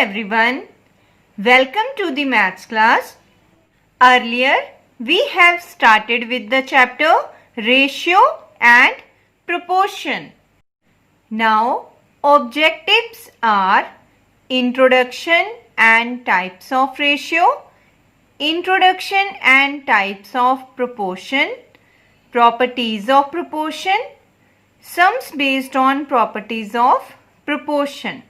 everyone. Welcome to the maths class. Earlier we have started with the chapter ratio and proportion. Now objectives are introduction and types of ratio, introduction and types of proportion, properties of proportion, sums based on properties of proportion.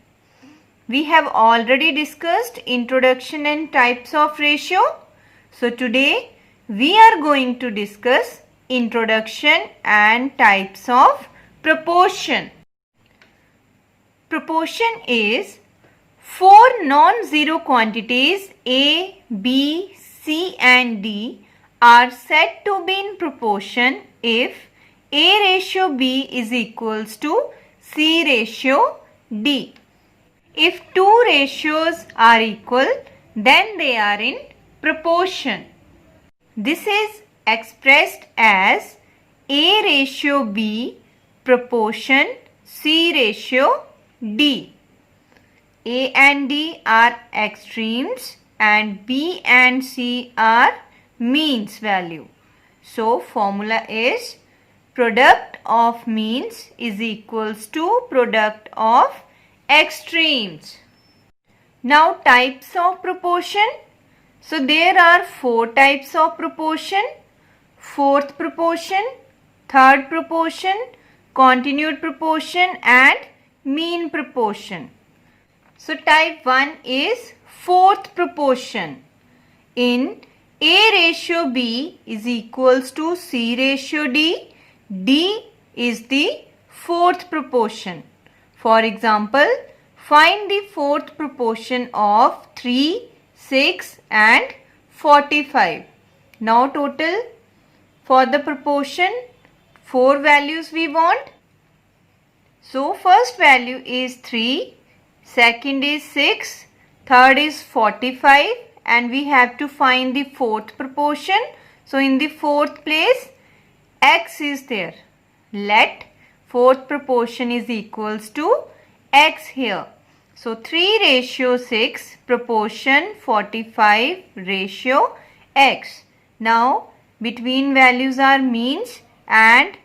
We have already discussed introduction and types of ratio. So today we are going to discuss introduction and types of proportion. Proportion is four non-zero quantities A, B, C and D are said to be in proportion if A ratio B is equals to C ratio D. If two ratios are equal, then they are in proportion. This is expressed as A ratio B proportion C ratio D. A and D are extremes and B and C are means value. So formula is product of means is equals to product of extremes. Now types of proportion. So there are four types of proportion: fourth proportion, third proportion, continued proportion and mean proportion. So type 1 is fourth proportion. In A ratio B is equals to C ratio D, D is the fourth proportion. For example, find the fourth proportion of 3, 6 and 45. Now total for the proportion, 4 values we want. So first value is 3, second is 6, third is 45 and we have to find the fourth proportion. So in the fourth place x is there. Let fourth proportion is equals to x here. So 3 ratio 6 proportion 45 ratio x. Now between values are means and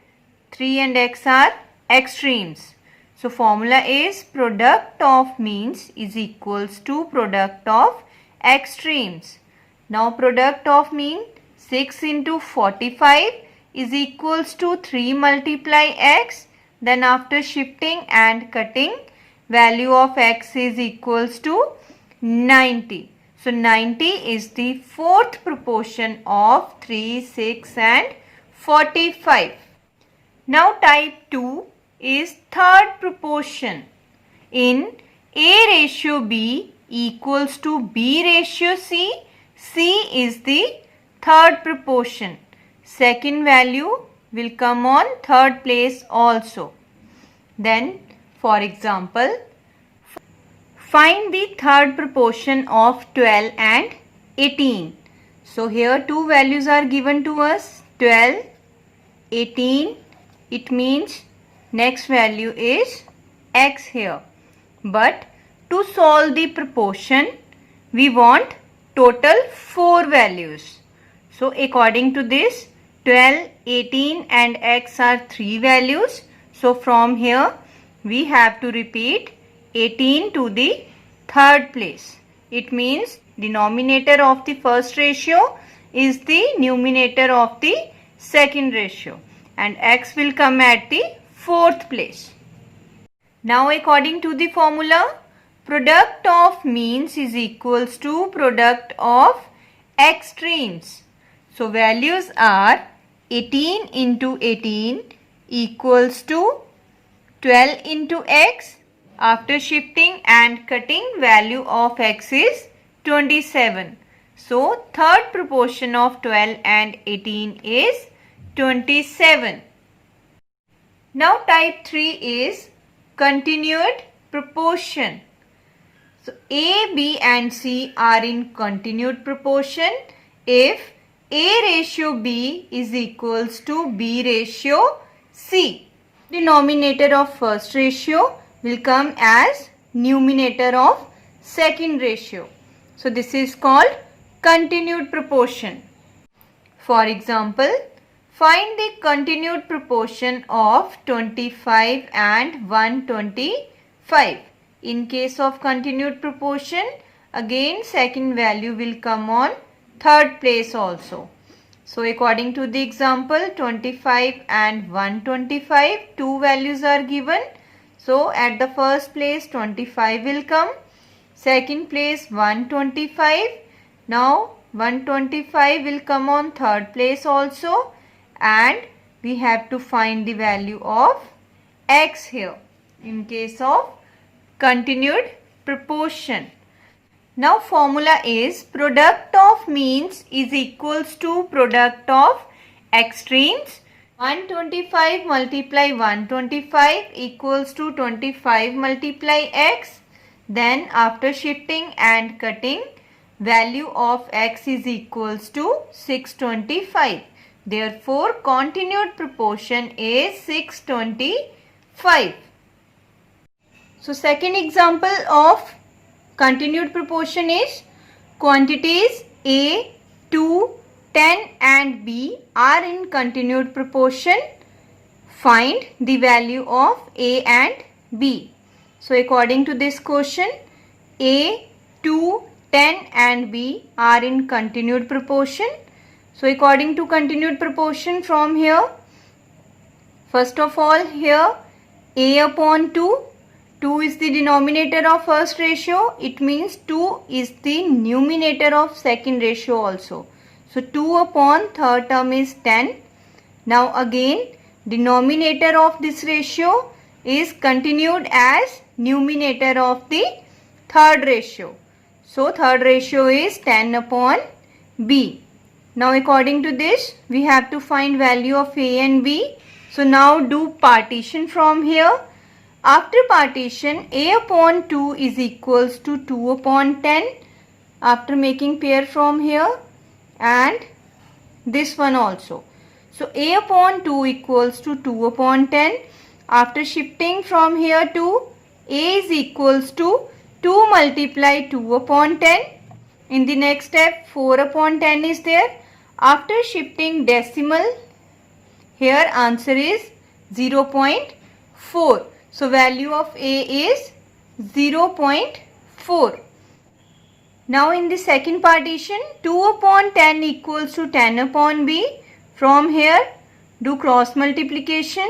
3 and x are extremes. So formula is product of means is equals to product of extremes. Now product of mean 6 into 45 is equals to 3 multiply x. Then after shifting and cutting, value of x is equals to 90. So 90 is the fourth proportion of 3, 6 and 45. Now type 2 is third proportion. In A ratio B equals to B ratio C, C is the third proportion. Second value will come on third place also. Then for example, find the third proportion of 12 and 18. So here two values are given to us, 12, 18. It means next value is x here. But to solve the proportion, we want total 4 values. So according to this, 12, 18 and x are 3 values. So from here we have to repeat 18 to the third place. It means denominator of the first ratio is the numerator of the second ratio and x will come at the fourth place. Now according to the formula, product of means is equals to product of extremes. So values are 18 into 18 equals to 12 into x. After shifting and cutting, value of x is 27. So third proportion of 12 and 18 is 27. Now type 3 is continued proportion. So A, B and C are in continued proportion if A ratio B is equals to B ratio C. Denominator of first ratio will come as numerator of second ratio. So this is called continued proportion. For example, find the continued proportion of 25 and 125. In case of continued proportion, again second value will come on third place also. So according to the example, 25 and 125, two values are given. So at the first place 25 will come, second place 125. Now 125 will come on third place also, and we have to find the value of x here in case of continued proportion. Now formula is product of means is equals to product of extremes. 125 multiply 125 equals to 25 multiply x. Then after shifting and cutting, value of x is equals to 625. Therefore, continued proportion is 625. So, second example of continued proportion is quantities A, 2, 10 and B are in continued proportion. Find the value of A and B. So, according to this question, A, 2, 10 and B are in continued proportion. So, according to continued proportion from here, first of all here A upon 2, 2 is the denominator of first ratio. It means 2 is the numerator of second ratio also. So, 2 upon third term is 10. Now, again denominator of this ratio is continued as numerator of the third ratio. So, third ratio is 10 upon B. Now, according to this, we have to find value of A and B. So, now do partition from here. After partition, A upon 2 is equals to 2 upon 10. After making pair from here and this one also. So, A upon 2 equals to 2 upon 10. After shifting from here to A is equals to 2 multiply 2 upon 10. In the next step, 4 upon 10 is there. After shifting decimal, here answer is 0.4. So, value of A is 0.4. Now, in the second partition, 2 upon 10 equals to 10 upon B. From here, do cross multiplication.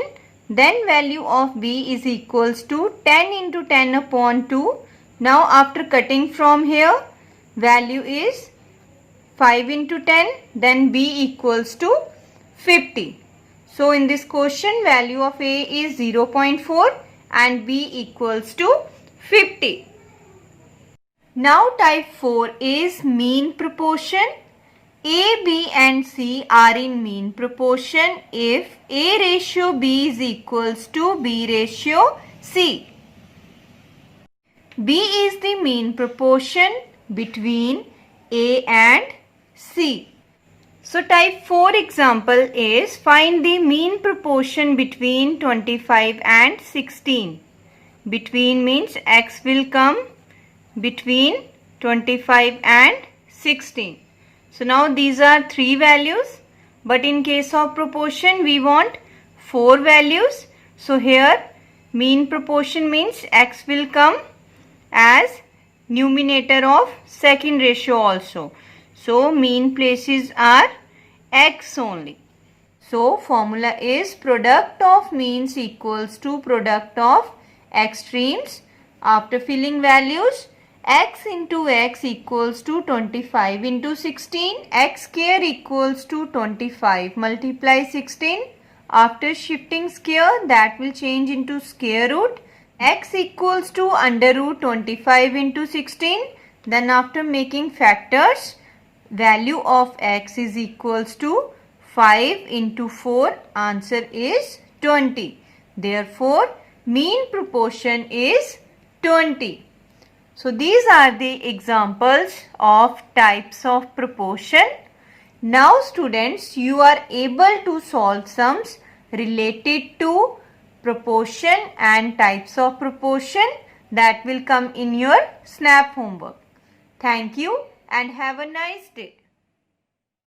Then value of B is equals to 10 into 10 upon 2. Now, after cutting from here, value is 5 into 10. Then B equals to 50. So, in this question, value of A is 0.4 and B equals to 50. Now, type 4 is mean proportion. A, B and C are in mean proportion if A ratio B is equals to B ratio C. B is the mean proportion between A and C. So, type 4 example is find the mean proportion between 25 and 16. Between means x will come between 25 and 16. So, now these are 3 values, but in case of proportion we want 4 values. So, here mean proportion means x will come as numerator of second ratio also. So, mean places are x only. So, formula is product of means equals to product of extremes. After filling values, x into x equals to 25 into 16, x square equals to 25 multiply 16. After shifting square, that will change into square root. X equals to under root 25 into 16. Then after making factors, value of x is equals to 5 into 4. Answer is 20. Therefore, mean proportion is 20. So, these are the examples of types of proportion. Now, students, you are able to solve sums related to proportion and types of proportion. that will come in your SNAP homework. Thank you and have a nice day.